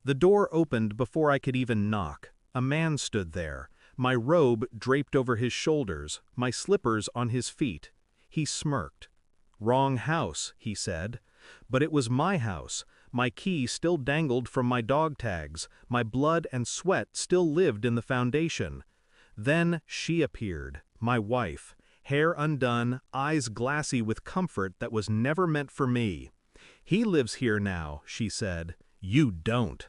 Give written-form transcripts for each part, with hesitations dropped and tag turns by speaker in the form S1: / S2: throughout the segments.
S1: The door opened before I could even knock. A man stood there, my robe draped over his shoulders, my slippers on his feet. He smirked. "Wrong house," he said. But it was my house. My key still dangled from my dog tags, my blood and sweat still lived in the foundation. Then she appeared, my wife, hair undone, eyes glassy with comfort that was never meant for me. "He lives here now," she said. "You don't."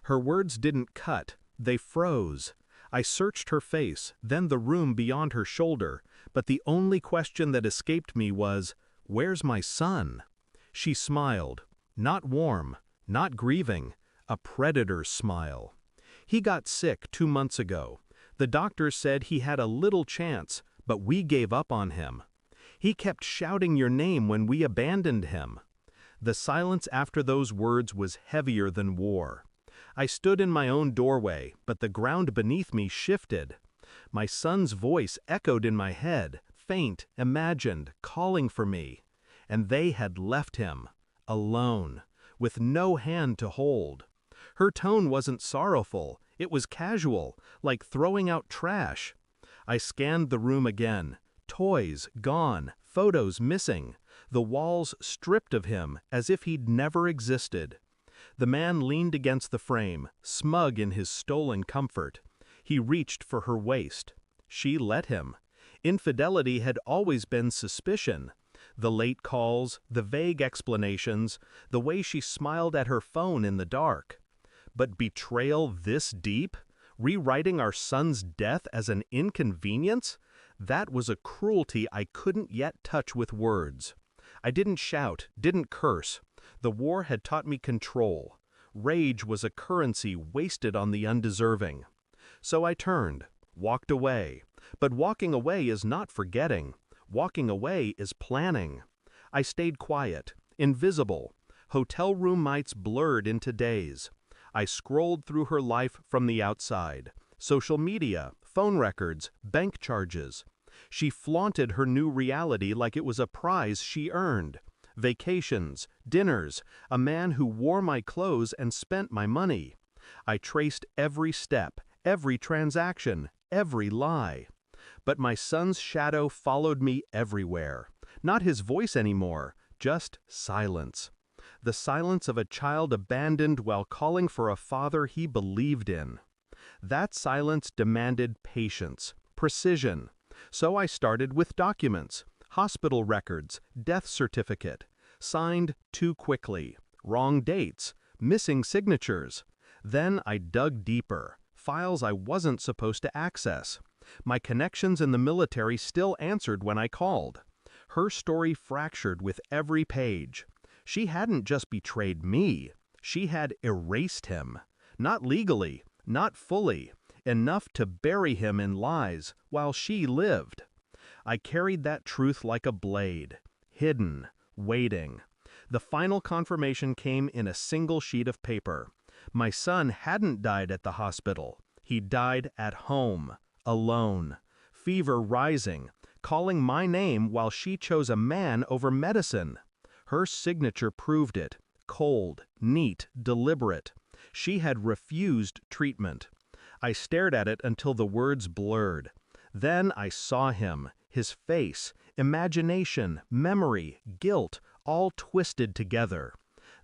S1: Her words didn't cut, they froze. I searched her face, then the room beyond her shoulder, but the only question that escaped me was, "Where's my son?" She smiled. Not warm, not grieving, a predator's smile. "He got sick 2 months ago. The doctors said he had a little chance, but we gave up on him. He kept shouting your name when we abandoned him." The silence after those words was heavier than war. I stood in my own doorway, but the ground beneath me shifted. My son's voice echoed in my head, faint, imagined, calling for me. And they had left him, alone, with no hand to hold. Her tone wasn't sorrowful, it was casual, like throwing out trash. I scanned the room again. Toys gone, photos missing, the walls stripped of him as if he'd never existed. The man leaned against the frame, smug in his stolen comfort. He reached for her waist. She let him. Infidelity had always been suspicion. The late calls, the vague explanations, the way she smiled at her phone in the dark. But betrayal this deep? Rewriting our son's death as an inconvenience? That was a cruelty I couldn't yet touch with words. I didn't shout, didn't curse. The war had taught me control. Rage was a currency wasted on the undeserving. So I turned, walked away. But walking away is not forgetting. Walking away is planning. I stayed quiet, invisible. Hotel room nights blurred into days. I scrolled through her life from the outside. Social media, phone records, bank charges. She flaunted her new reality like it was a prize she earned. Vacations, dinners, a man who wore my clothes and spent my money. I traced every step, every transaction, every lie. But my son's shadow followed me everywhere. Not his voice anymore, just silence. The silence of a child abandoned while calling for a father he believed in. That silence demanded patience, precision. So I started with documents, hospital records, death certificate, signed too quickly, wrong dates, missing signatures. Then I dug deeper, files I wasn't supposed to access. My connections in the military still answered when I called. Her story fractured with every page. She hadn't just betrayed me, she had erased him. Not legally, not fully, enough to bury him in lies while she lived. I carried that truth like a blade, hidden, waiting. The final confirmation came in a single sheet of paper. My son hadn't died at the hospital. He died at home, alone. Fever rising, calling my name while she chose a man over medicine. Her signature proved it, cold, neat, deliberate. She had refused treatment. I stared at it until the words blurred. Then I saw him, his face, imagination, memory, guilt, all twisted together.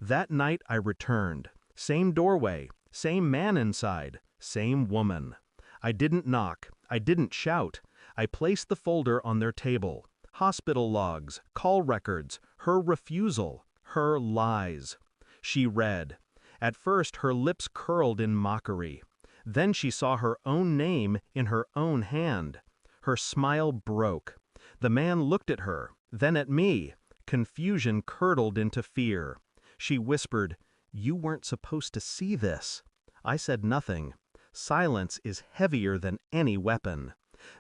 S1: That night I returned. Same doorway, same man inside, same woman. I didn't knock, I didn't shout. I placed the folder on their table. Hospital logs, call records, her refusal, her lies. She read. At first her lips curled in mockery. Then she saw her own name in her own hand. Her smile broke. The man looked at her, then at me. Confusion curdled into fear. She whispered, "You weren't supposed to see this." I said nothing. Silence is heavier than any weapon.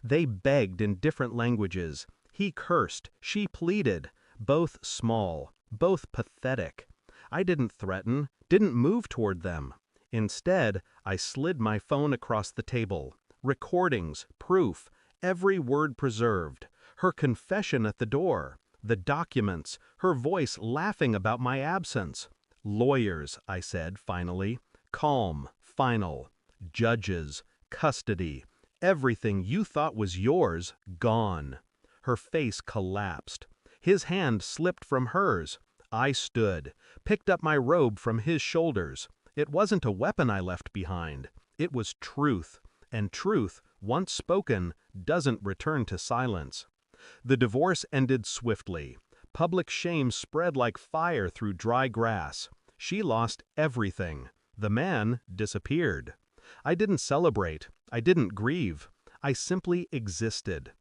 S1: They begged in different languages. He cursed, she pleaded. Both small, both pathetic. I didn't threaten, didn't move toward them. Instead, I slid my phone across the table. Recordings, proof, every word preserved. Her confession at the door. The documents, her voice laughing about my absence. "Lawyers," I said finally. Calm, final, judges, custody, everything you thought was yours, gone. Her face collapsed. His hand slipped from hers. I stood, picked up my robe from his shoulders. It wasn't a weapon I left behind. It was truth, and truth, once spoken, doesn't return to silence. The divorce ended swiftly. Public shame spread like fire through dry grass. She lost everything. The man disappeared. I didn't celebrate. I didn't grieve. I simply existed.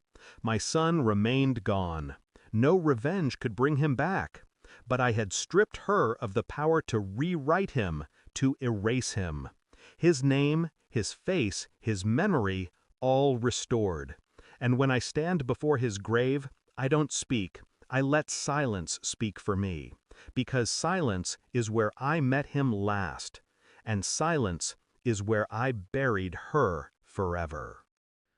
S1: My son remained gone. No revenge could bring him back. But I had stripped her of the power to rewrite him, to erase him. His name, his face, his memory, all restored. And when I stand before his grave, I don't speak. I let silence speak for me. Because silence is where I met him last. And silence is where I buried her forever.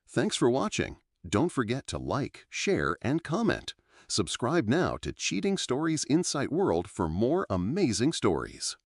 S2: Thanks for watching. Don't forget to like, share, and comment. Subscribe now to Cheating Stories Insight World for more amazing stories.